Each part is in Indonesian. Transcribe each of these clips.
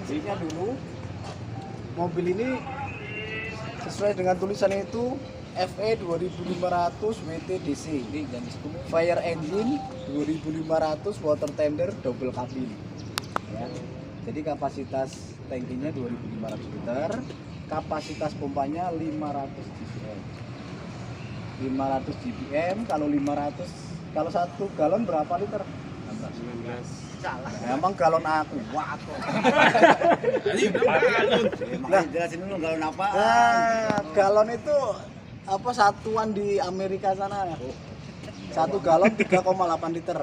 basicnya dulu mobil ini sesuai dengan tulisannya itu FE 2500 WTDC, fire engine 2500, water tender, double cabin ya. Jadi kapasitas tangkinya 2500 liter, kapasitas pompanya 500 GPM. 500 GPM kalau 500, kalau 1 galon berapa liter? 19. Salah. Emang galon aku. Wah. Nah, jelasin dulu galon apa? Galon itu apa satuan di Amerika sana ya. 1 galon 3,8 liter.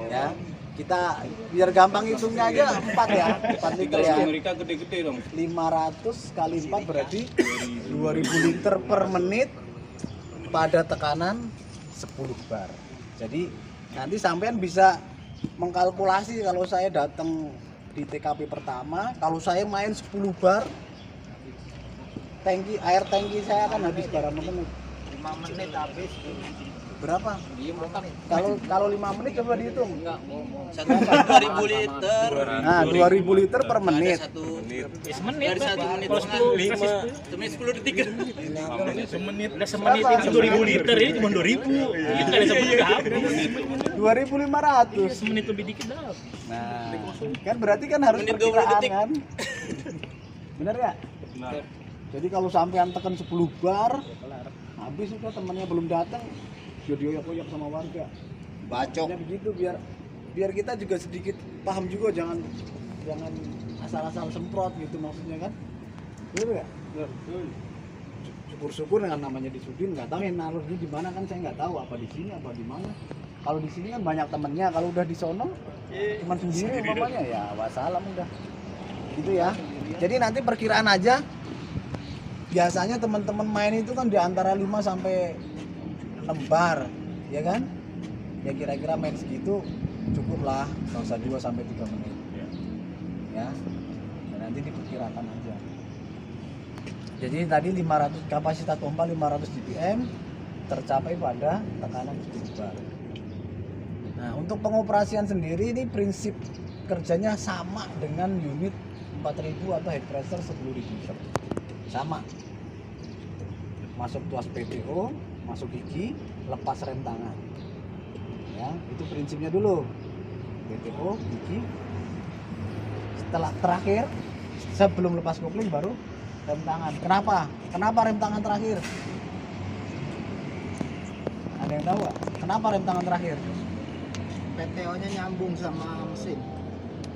Ya. Kita biar gampang hitungnya aja 4 ya. 4 liter ya. Amerika gede-gede dong. 500 kali 4 berarti 2000 liter per menit pada tekanan 10 bar. Jadi nanti sampean bisa mengkalkulasi kalau saya datang di TKP pertama, kalau saya main 10 bar, air tangki saya akan habis berapa menit? 5 menit habis. Berapa? Kalau 5 menit coba dihitung. 2000 liter. Nah, 2000 liter per menit. Semenit. Dari 1 menit. Kalau 10 detik. Semenit. Udah semenit itu 2000 liter, ini cuma 2000. Itu kan semenit udah habis. 2500. Semenit lebih dikit dah. Nah, kan berarti kan harus perkiraan kan? Bener ya? Benar. Jadi kalau sampean tekan 10 bar, habis itu temannya belum datang, dia dioyak-oyak sama warga. Bacok. Ya begitu biar kita juga sedikit paham juga, jangan asal-asal semprot gitu maksudnya kan. Betul ya? Betul. Syukur-syukur dengan namanya di Sudin, nggak tahu yang naruhnya di mana kan, saya nggak tahu apa di sini apa di mana. Kalau di sini kan banyak temennya, kalau udah di sono cuman sendiri umpamanya ya wassalam udah. Gitu ya. Jadi nanti perkiraan aja. Biasanya teman-teman main itu kan di antara 5 sampai 6 bar, ya kan? Ya kira-kira main segitu cukup lah, nggak usah 2 sampai 3 menit. Ya. Dan nanti diperkirakan aja. Jadi tadi 500 kapasitas pompa 500 GPM tercapai pada tekanan 10 bar. Nah, untuk pengoperasian sendiri ini prinsip kerjanya sama dengan unit 4000 atau head pressure 10.000 liter. Sama. Masuk tuas PTO, masuk gigi, lepas rem tangan. Ya, itu prinsipnya dulu. PTO, gigi. Setelah terakhir, sebelum lepas kopling baru rem tangan. Kenapa? Kenapa rem tangan terakhir? Ada yang tahu nggak? Kenapa rem tangan terakhir? PTO-nya nyambung sama mesin.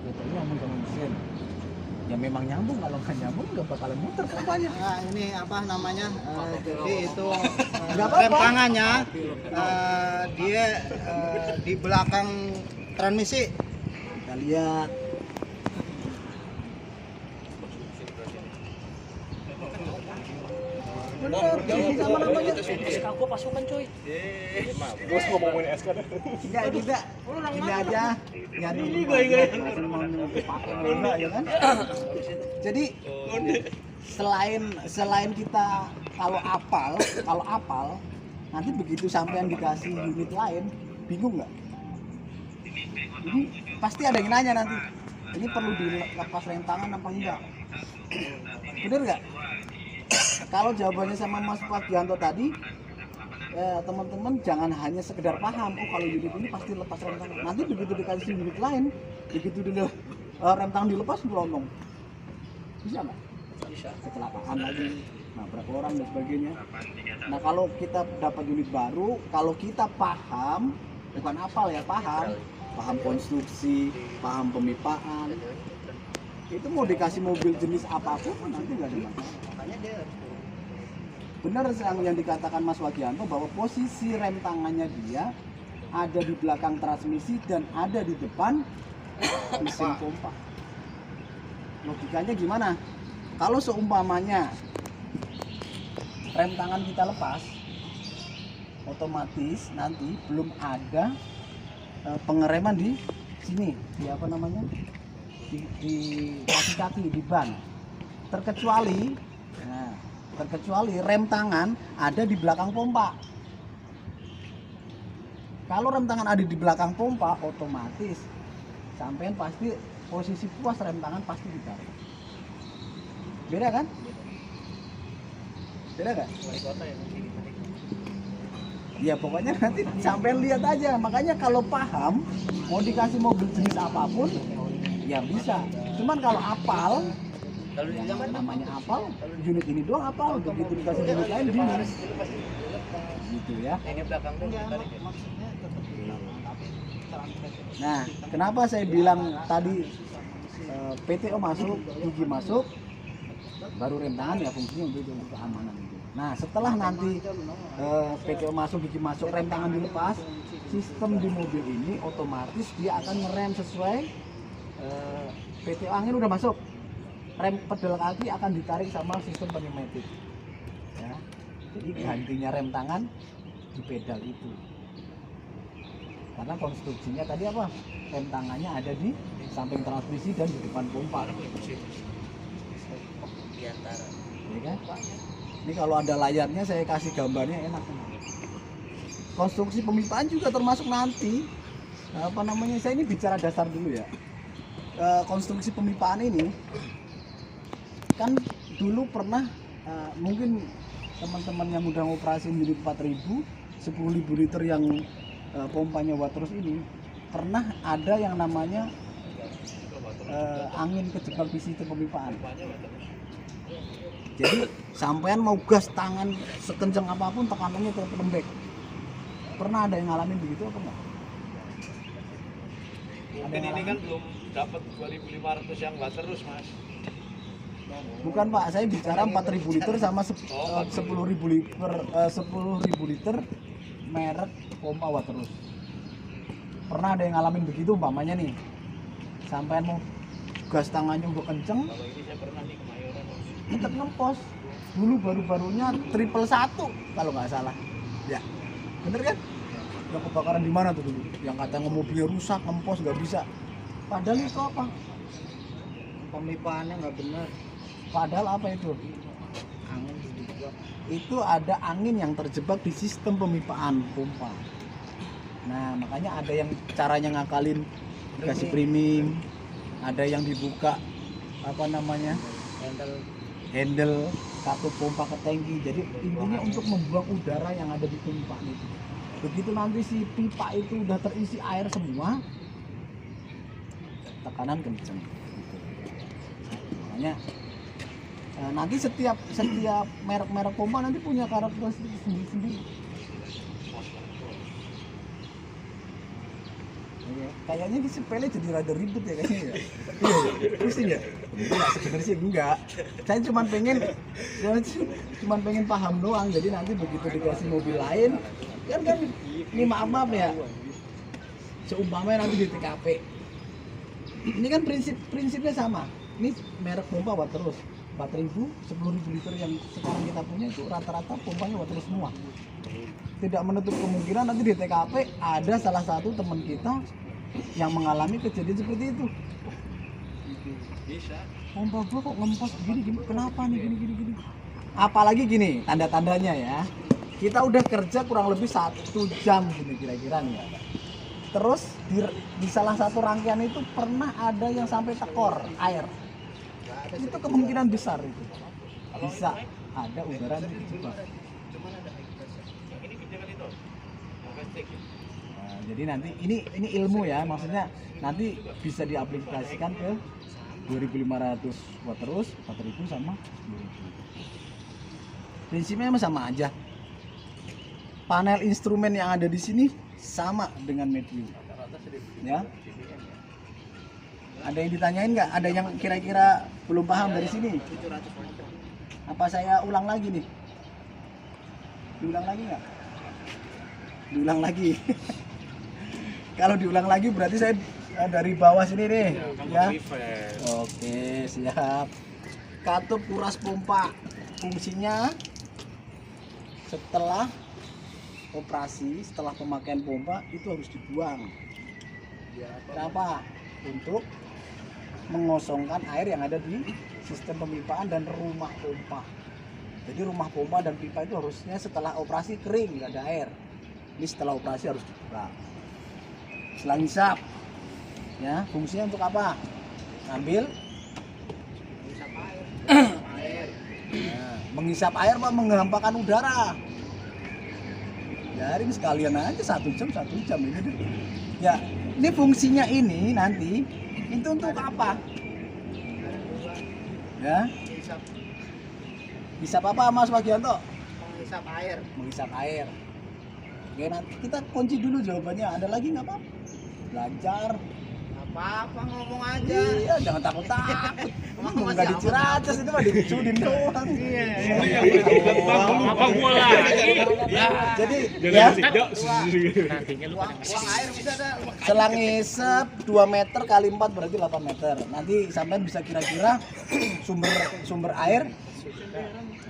PTO nyambung sama mesin. Ya memang nyambung, kalau nggak nyambung nggak bakalan muter pompanya. Nah, ini apa namanya? Jadi itu Nggak apa-apa. rem tangannya dia di belakang transmisi. Kita lihat. Bener, ini sama namanya. SK gua pasukan coy. Bos ngomongin SK dah. Enggak, gini aja. Ya ini pakai ya kan. Jadi selain kita kalau apal nanti begitu sampean dikasih unit lain bingung nggak? Ini pasti ada yang nanya nanti. Ini perlu dilepas rem tangan apa enggak? Bener nggak? Kalau jawabannya sama Mas Fagianto tadi, teman-teman jangan hanya sekedar paham, oh kalau unit ini pasti lepas rem tangan. Nanti begitu dikasih unit lain, begitu rem tangan dilepas melonong. Bisa nggak? Bisa. Kecelakaan lagi, nabrak orang dan sebagainya. Nah kalau kita dapat unit baru, kalau kita paham, bukan hafal ya, paham konstruksi, paham pemipaan, itu mau dikasih mobil jenis apapun nanti nggak ada masalah. Makanya dia Benar yang dikatakan Mas Wagianto bahwa posisi rem tangannya dia ada di belakang transmisi dan ada di depan mesin pompa. Logikanya gimana? Kalau seumpamanya rem tangan kita lepas, otomatis nanti belum ada pengereman di sini, di apa namanya? Di kaki-kaki, di ban. Terkecuali rem tangan ada di belakang pompa. Kalau rem tangan ada di belakang pompa, otomatis sampean pasti posisi puas rem tangan pasti ditarik. Beda kan? Beda kan? Wali kota ya mungkin ditarik. Ya pokoknya nanti sampai lihat aja. Makanya kalau paham mau dikasih mobil jenis apapun ya bisa. Cuman kalau apal, Kalau di zaman namanya apal, unit ini doang apal, begitu dikasih unit lain bingung. Gitu ya. ini belakang dulu ditarik. Nah, kenapa saya bilang tadi PTO masuk, gigi masuk, baru rem tangan ya fungsinya untuk keamanan. Nah, setelah nanti PTO masuk, gigi masuk, rem tangan dilepas, sistem di mobil ini otomatis dia akan ngerem sesuai PTO angin udah masuk. Rem pedal kaki akan ditarik sama sistem pneumatik. Ya. Jadi gantinya rem tangan di pedal itu. Karena konstruksinya tadi apa? Rem tangannya ada di samping transmisi dan di depan pompa. Di antara. Ya kan? Ini kalau ada layarnya saya kasih gambarnya enak. Konstruksi pemipaan juga termasuk nanti apa namanya? Saya ini bicara dasar dulu ya. Konstruksi pemipaan ini kan dulu pernah mungkin teman-teman yang udah ngoperasi unit 4000 10.000 liter yang pompanya waterus ini pernah ada yang namanya angin kejebak di sistem pemipaan. Jadi sampean mau gas tangan sekencang apapun tekanannya tetap lembek. Pernah ada yang ngalamin begitu apa enggak? Mungkin ini kan belum dapat 2.500 yang waterus, Mas. Bukan Pak, saya bicara 4.000 liter sama 10.000 liter 10.000 liter merek pompa waterus. Pernah ada yang ngalamin begitu umpamanya nih. Sampean mau gas tangannya udah kenceng, Kalau ini saya pernah di Kemayoran, Mas. tetap ngempos. Dulu baru-barunya 111 kalau nggak salah. Ya, bener kan? Yang kebakaran di mana tuh dulu? Yang katanya mobilnya rusak, ngempos nggak bisa. Padahal itu apa? Pemipaannya nggak benar. Padahal apa itu? Angin dibuat. Itu ada angin yang terjebak di sistem pemipaan pompa. Nah, makanya ada yang caranya ngakalin dikasih priming, ada yang dibuka apa namanya? Handle satu pompa ke tangki. Jadi intinya untuk membuang udara yang ada di pemipaan itu. Begitu nanti si pipa itu udah terisi air semua, tekanan kenceng. Makanya nanti setiap merek pompa nanti punya karakteristik sendiri-sendiri. Kayaknya di sepele jadi rada ribet ya kayaknya ya. Iya, pusing ya. Enggak, sebenarnya sih enggak. Saya cuma pengen paham doang. Jadi nanti begitu dikasih mobil lain, kan ini maaf ya. Seumpamanya nanti di TKP. Ini kan prinsipnya sama. Ini merek pompa waterus. 4.000, 10.000 liter yang sekarang kita punya itu rata-rata pompanya waterus semua. Tidak menutup kemungkinan nanti di TKP ada salah satu teman kita yang mengalami kejadian seperti itu. Bisa. Pompa gua kok ngempos gini, kenapa nih gini. Apalagi gini, tanda-tandanya ya. Kita udah kerja kurang lebih 1 jam gini kira-kira nih. Terus di salah satu rangkaian itu pernah ada yang sampai tekor air. Itu kemungkinan besar itu. Bisa ada udara yang terjebak. Nah, jadi nanti ini ilmu ya, maksudnya nanti bisa diaplikasikan ke 2.500 waterus, 4.000 sama 2.000. Prinsipnya sama aja. Panel instrumen yang ada di sini sama dengan Medview. Ya. Ada yang ditanyain nggak? Ada yang kira-kira belum paham dari sini? Apa saya ulang lagi nih? Diulang lagi nggak? Diulang lagi. Kalau diulang lagi berarti saya dari bawah sini nih, ya. Oke, siap. Katup kuras pompa. Fungsinya setelah operasi, setelah pemakaian pompa itu harus dibuang. Kenapa? Untuk mengosongkan air yang ada di sistem pemipaan dan rumah pompa. Jadi rumah pompa dan pipa itu harusnya setelah operasi kering, nggak ada air. Ini setelah operasi harus dibuka. Selang hisap, ya fungsinya untuk apa? Ambil. Nah, menghisap air apa menghampakan udara? Biarin sekalian aja 1 jam ini deh. Ya, ini fungsinya ini nanti itu untuk apa? Ya. Hisap apa Mas Wagianto? Menghisap air. Oke, nanti kita kunci dulu jawabannya. Ada lagi nggak Pak? Belajar. Apa ngomong aja. Iya, jangan takut-takut. Ngomong nggak diciracas itu mah dicudin doang. Iya. Apa gua lagi? Jadi ya Nantinya lu Uang air bisa dah. selang ngisep 2 meter kali 4 berarti 8 meter. Nanti sampai bisa kira-kira sumber air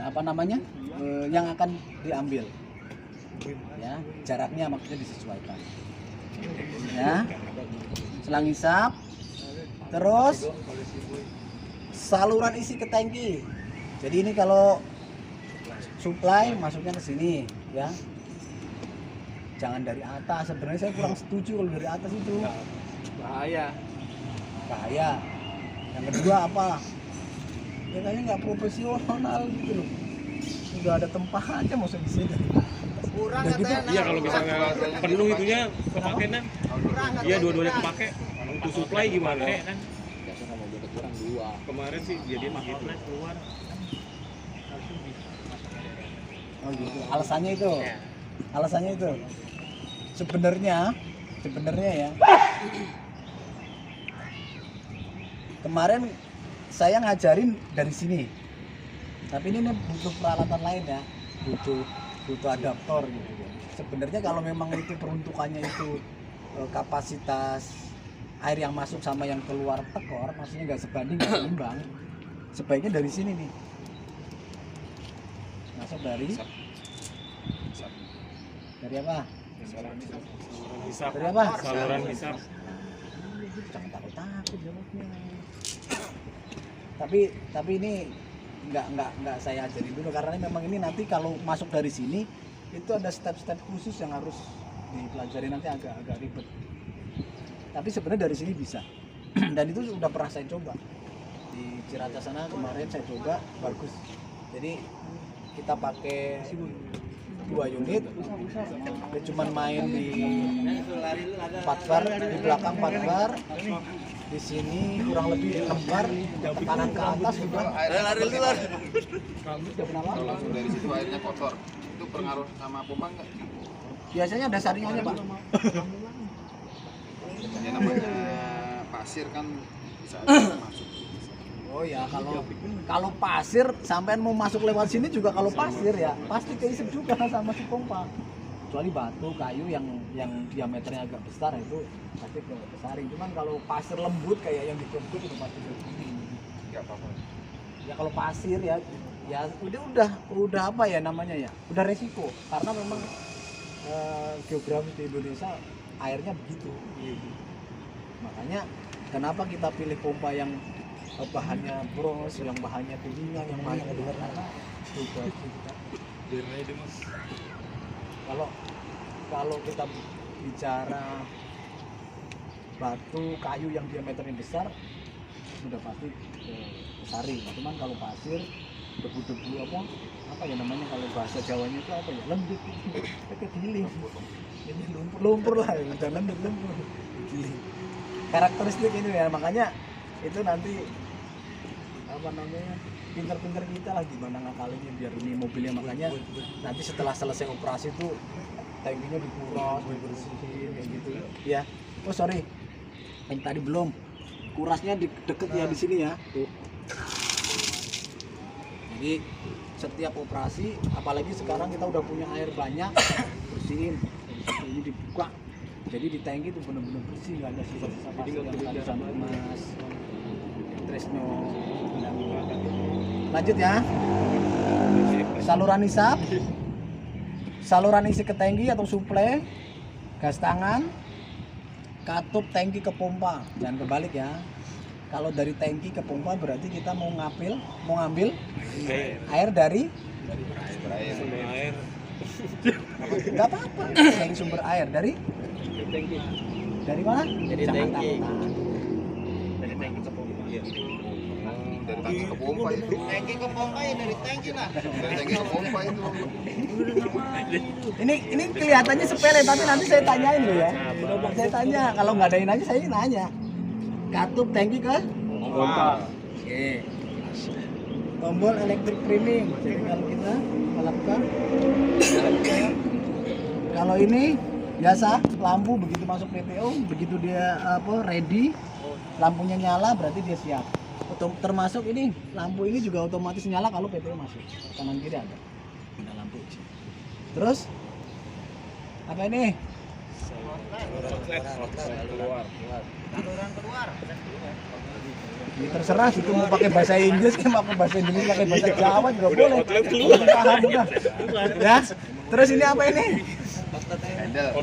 apa namanya yang akan diambil. Ya, jaraknya maksudnya disesuaikan. Ya. Selang hisap. Terus saluran isi ke tangki. Jadi ini kalau supply masuknya ke sini, ya. Jangan dari atas. Sebenarnya saya kurang setuju kalau dari atas itu. Bahaya. Yang kedua apa? Ya kayaknya nggak profesional gitu loh. Udah ada tempahannya masa di sini. Kurang Udah gitu, katanya. Iya kalau misalnya penuh itunya kepake kan. Kurang Iya dua-duanya kepake. Untuk supply gimana? Biasanya mau jadi kurang 2. Kemarin sih jadian begitu. Keluar. Oh gitu. Alasannya itu. Ya. Alasannya itu. Sebenarnya ya. Kemarin saya ngajarin dari sini. Tapi ini butuh peralatan lain ya. Butuh adaptor gitu. Sebenarnya kalau memang itu peruntukannya itu kapasitas air yang masuk sama yang keluar tekor, maksudnya nggak sebanding, nggak seimbang, sebaiknya dari sini nih. Masuk dari apa? Hisap. Dari apa? Saluran hisap. Jangan takut jawabnya. Tapi ini nggak saya ajarin dulu karena ini memang ini nanti kalau masuk dari sini itu ada step-step khusus yang harus dipelajari, nanti agak ribet. Tapi sebenarnya dari sini bisa. Dan itu sudah pernah saya coba di Ciracas sana kemarin saya coba, bagus. Jadi kita pakai 2 unit, dia cuma main di 4 bar, di belakang 4 bar, di sini kurang lebih 6 bar, kanan ke atas juga. Lari. Kalau langsung dari situ airnya kotor, itu pengaruh sama pompa nggak? Biasanya ada saringannya Pak. Ya namanya pasir kan bisa aja masuk. Oh ya, kalau pasir sampean mau masuk lewat sini juga kalau pasir ya pasti keisep juga sama si pompa. Kecuali batu, kayu yang diameternya agak besar itu pasti kesaring. Cuman kalau pasir lembut kayak yang di kebun itu pasti begini. Nggak apa-apa. Ya kalau pasir ya udah apa ya namanya ya? Udah resiko karena memang geografis di Indonesia airnya begitu. Makanya kenapa kita pilih pompa yang bahannya bros, yang bahannya kuningan, yang bahannya benar karena geografis kita. Kalau kita bicara batu, kayu yang diameternya besar sudah pasti saring. Cuman kalau pasir, debu-debu apa ya namanya kalau bahasa Jawanya itu apa ya? Lembut, kayak giling. Ini lumpur lah, jangan lumpur. Giling. Karakteristik ini ya, makanya itu nanti apa namanya? Pinter-pinter kita lah gimana ngakalinnya biar ini mobilnya, makanya nanti setelah selesai operasi itu tangkinya dikuras, dibersihin kayak gitu ya. Oh sorry, yang tadi belum kurasnya deket ya di sini ya. Tuh. Jadi setiap operasi, apalagi sekarang kita udah punya air banyak, bersihin. Ini dibuka, jadi di tangki itu benar-benar bersih, nggak ada sisa-sisa pasir yang tadi sama Mas Tresno. Lanjut ya. Saluran isi ke tangki atau suplai, gas tangan, katup tangki ke pompa. Jangan kebalik ya. Kalau dari tangki ke pompa berarti kita mau ngambil air dari Sumber air. nggak apa-apa dari sumber air dari mana? Dari Jangan tangki. takut. Dari tangki ke pompa. Dari tangki ke pompa itu. Tangki ke pompa ya dari tangki lah. Dari tangki ke pompa itu. Ini kelihatannya sepele tapi nanti saya tanyain loh ya. Saya tanya, kalau nggak ada yang nanya saya nanya. Katup tangki ke pompa. Oke. Tombol elektrik priming. Jadi kalau kita lakukan, kalau ini biasa lampu begitu masuk PTO, begitu dia ready, lampunya nyala berarti dia siap. Termasuk ini lampu ini juga otomatis nyala kalau PTO masuk. Kanan kiri ada lampu. Terus apa ini? Saluran keluar. Ini terserah situ mau pakai bahasa Inggris, mau pakai bahasa Indonesia, pakai bahasa Jawa juga boleh. Paham udah. Ya. Terus ini apa ini? Handle.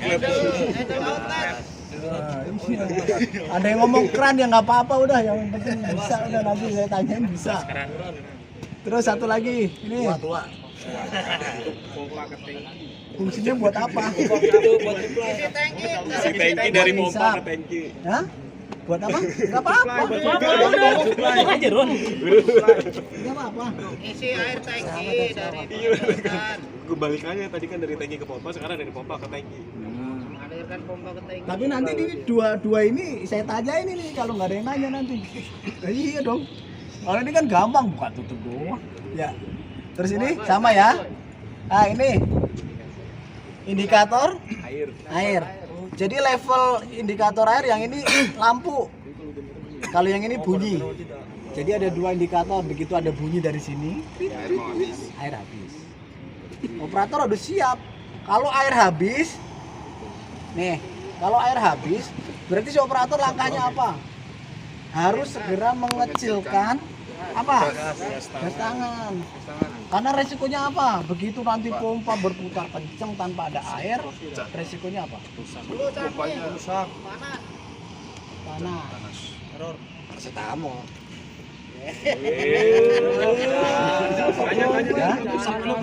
Ada yang ngomong keran ya nggak apa-apa udah, yang penting bisa udah nanti saya tanyain bisa. Terus satu lagi ini fungsinya buat apa? Tangki dari pompa ke tangki. Hah? Buat apa? Nggak apa-apa. Aja Ron. Nggak apa-apa. isi air tangki dari pompa. Kebalikannya tadi kan dari tangki ke pompa, sekarang dari pompa ke tangki. Mengalirkan pompa ke tangki. Tapi nanti ini dua ini saya tanyain ini kalau nggak ada yang nanya nanti. Iya dong. Kalau ini kan gampang buka tutup doang. Ya. Terus ini sama ya. Nah ini indikator air. Jadi level indikator air yang ini lampu. Kalau yang ini bunyi. Jadi ada dua indikator. Begitu ada bunyi dari sini, Air mau habis. air habis. Operator udah siap. Kalau air habis, nih, kalau air habis, berarti si operator langkahnya apa? Harus segera mengecilkan apa? Gas tangan. Karena resikonya apa? Begitu nanti pompa berputar kencang tanpa ada air, resikonya apa? Pompanya rusak. Panas. Paracetamol. Ya?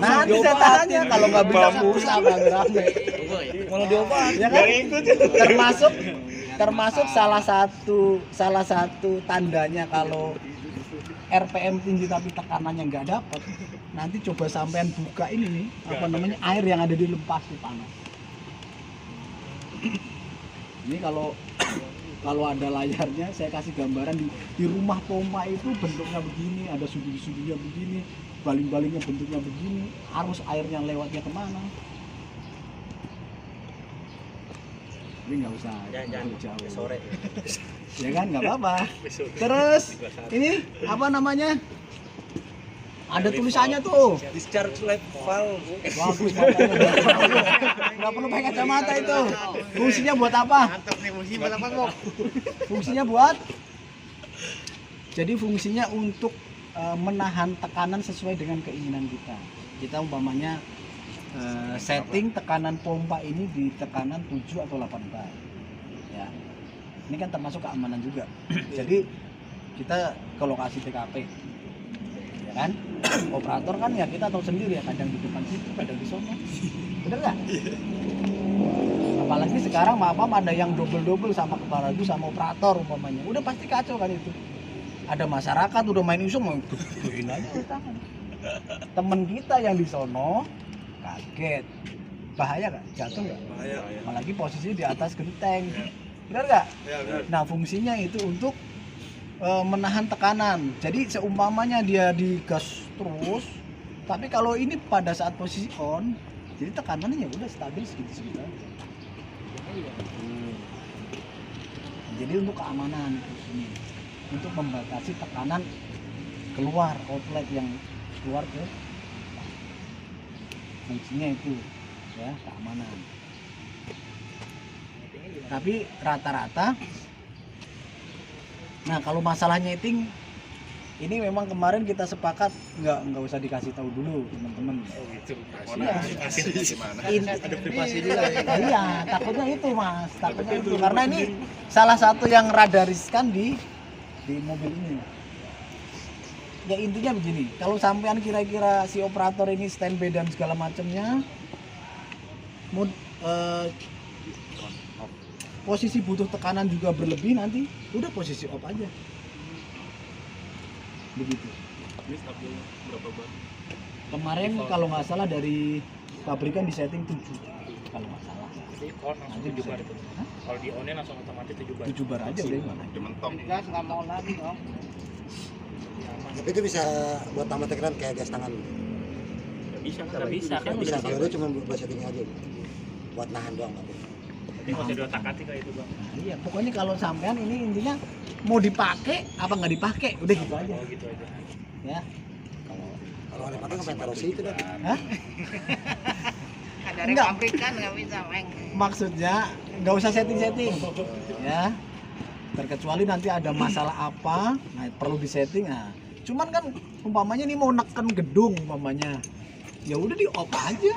Nanti saya tanya kalau nggak bisa pulsa rame-rame. Kalau diobat, Ya kan? Termasuk salah satu tandanya kalau RPM tinggi tapi tekanannya nggak dapat. Nanti coba sampean buka ini nih, apa namanya, air yang ada di lempas di panas. Ini kalau ada layarnya saya kasih gambaran di rumah pompa itu bentuknya begini, ada sudut-sudutnya begini, baling-balingnya bentuknya begini, arus airnya lewatnya kemana. Ini nggak usah jauh sore. ya kan, nggak apa-apa. Terus ini apa namanya, ada tulisannya tuh, Discharge level. bagus matanya, nggak perlu pakai kacamata itu. Fungsinya buat apa? Mantap nih musim balapan kok. Fungsinya buat, jadi fungsinya untuk menahan tekanan sesuai dengan keinginan kita. Kita umpamanya setting tekanan pompa ini di tekanan 7 atau 8 bar. Ya. Ini kan termasuk keamanan juga. Jadi kita ke lokasi TKP. Ya kan? Operator kan ya kita tahu sendiri ya, kadang di depan situ, kadang di sono. Bener nggak? Apalagi sekarang maaf ada yang double sama kepala itu sama operator umpamanya. Udah pasti kacau kan itu. Ada masyarakat udah main isu mau gedein aja tangan. Temen kita yang di sono kaget, bahaya nggak? Jatuh nggak? Bahaya. Apalagi posisinya di atas genteng, benar nggak? Nah fungsinya itu untuk menahan tekanan. Jadi seumpamanya dia digas terus, tapi kalau ini pada saat posisi on, jadi tekanannya ya udah stabil segitu aja. Jadi untuk keamanan ini, untuk membatasi tekanan keluar outlet yang keluar ke, fungsinya itu ya, keamanan. Tapi rata-rata, nah kalau masalah nyeting ini memang kemarin kita sepakat nggak usah dikasih tahu dulu teman-teman. Oh gitu. Iya. Gimana? Ada privasi juga. Iya, takutnya itu mas, takutnya itu karena ini salah satu yang rada riskan di mobil ini. Ya intinya begini, kalau sampean kira-kira si operator ini standby dan segala macamnya, posisi butuh tekanan juga berlebih, nanti udah posisi off aja. begitu. Ini stabil berapa bar? Kemarin kalau nggak salah dari pabrikan disetting 7 kalau nggak salah. Jadi on langsung 7 bar itu. Hah? Kalau di on langsung otomatis 7 bar. 7 bar aja udah gimana? Udah mentok. Gas nggak mau lagi om. Tapi itu bisa buat tambah tekanan kayak gas tangan. Nggak bisa kan Bisa, udah kalau itu cuma buat setting aja. Buat nahan doang. Jadi nggak usah diotak-atik kayak itu bang. Nah, iya, pokoknya kalau sampean ini intinya mau dipakai apa nggak dipakai, udah gitu aja. Oh gitu aja. Ya. Kalau nggak dipakai ngapain taruh situ dah. Hah? Dari Enggak. pabrikan nggak bisa meng. Maksudnya nggak usah setting-setting. Ya. Terkecuali nanti ada masalah apa, nah perlu disetting. Nah, cuman kan umpamanya ini mau neken gedung umpamanya. Ya udah di off aja.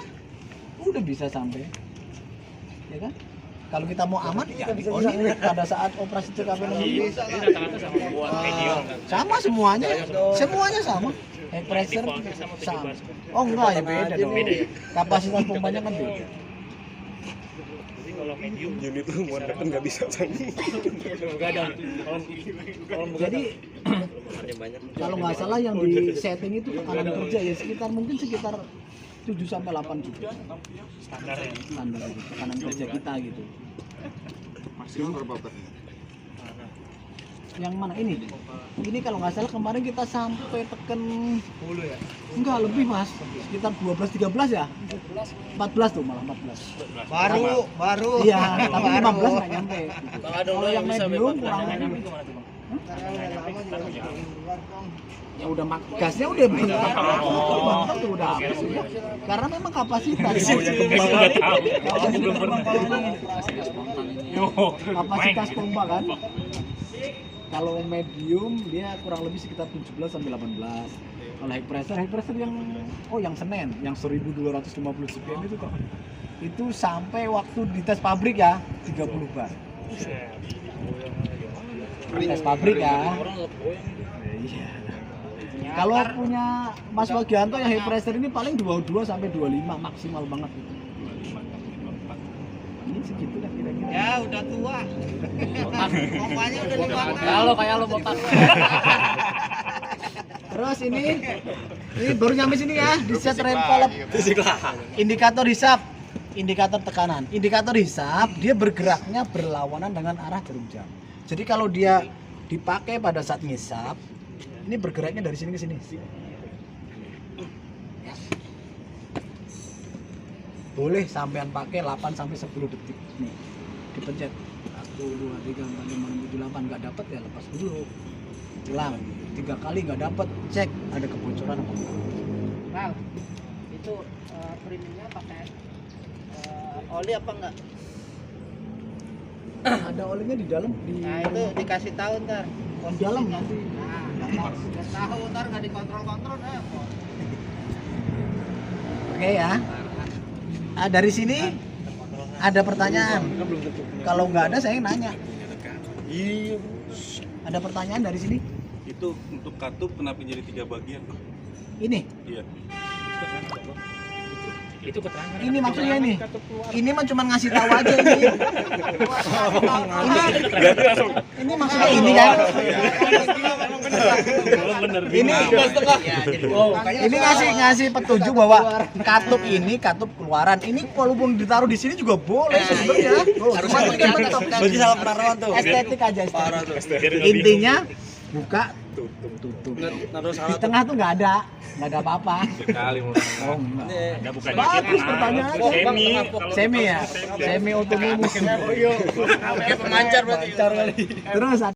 Udah bisa sampai. Ya kan? Kalau kita mau aman ya di on ini pada saat operasi CKP Ini rata-rata sama buat medium kan. sama semuanya sama pressure Defaultnya sama 7 sama. bar. Oh enggak ya beda dong. Beda ya? Kapasitas pompanya kan beda. Jadi kalau medium unit tuh mau neken nggak bisa begadang. Jadi kalau nggak salah yang di setting itu tekanan kerja ya sekitar 7 sampai 8 juta standar ya. standar itu, tekanan kerja kita gitu. Maksimum berapa bar? Yang mana ini? Ini kalau nggak salah kemarin kita sampai teken 10 ya? Enggak lebih mas, sekitar 12-13 ya? 14 tuh malah 14. Baru. Iya, tapi 15 nggak nyampe. Gitu. Kalau yang medium kurang Gimana lebih. tuh bang? Ya udah gasnya udah bentar tuh udah habis ya. Karena memang kapasitas. Nggak tahu. Aku belum pernah. Kapasitas pompa kan. Kalau medium dia kurang lebih sekitar 17 sampai 18. Kalau high pressure yang Senen yang 1250 CPM itu kok. Itu sampai waktu di tes pabrik ya 30 bar. Tes pabrik ya. Iya. Kalau punya Mas Wagianto yang high pressure ini paling 22 sampai 25 maksimal banget gitu. Ini segitu dah kira-kira. Ya udah tua. Pompanya udah dibakar. Kalau kayak lo botak. Terus ini baru nyampe sini ya, di set rem valve. Indikator hisap, indikator tekanan. Indikator hisap dia bergeraknya berlawanan dengan arah jarum jam. Jadi kalau dia dipakai pada saat ngisap, ini bergeraknya dari sini ke sini. Boleh sampean pakai 8 sampai 10 detik. Nih, dipencet 1, 2, 3, 4, 5, 6, 7, 8 nggak dapat ya lepas dulu. Hilang 3 kali nggak dapat, cek ada kebocoran apa enggak. Bang, itu premiumnya pakai oli apa enggak? Ada olinya di dalam di Nah itu dikasih tahu ntar. di dalam nanti. Nah, nggak tahu ntar nggak dikontrol Oke ya. Dari sini ada pertanyaan. Kalau nggak ada saya nanya. iya Ada pertanyaan dari sini? itu untuk katup kenapa jadi 3 bagian Ini. iya Itu keterangan. Ini maksudnya ini. Ini mah cuma ngasih tahu aja ini. Ini maksudnya ini kan. Ini ini ngasih petunjuk bahwa katup keluaran. Ini walaupun ditaruh di sini juga boleh sebenarnya. Cuma mungkin Berarti salah penerawan tuh. estetik aja estetik. Intinya buka tutup. Di tengah tuh nggak ada apa-apa. sekali Oh enggak. Ada bukan Bagus pertanyaannya. Semi Semi ya. Semi otomotif. Pakai pemancar berarti. Terus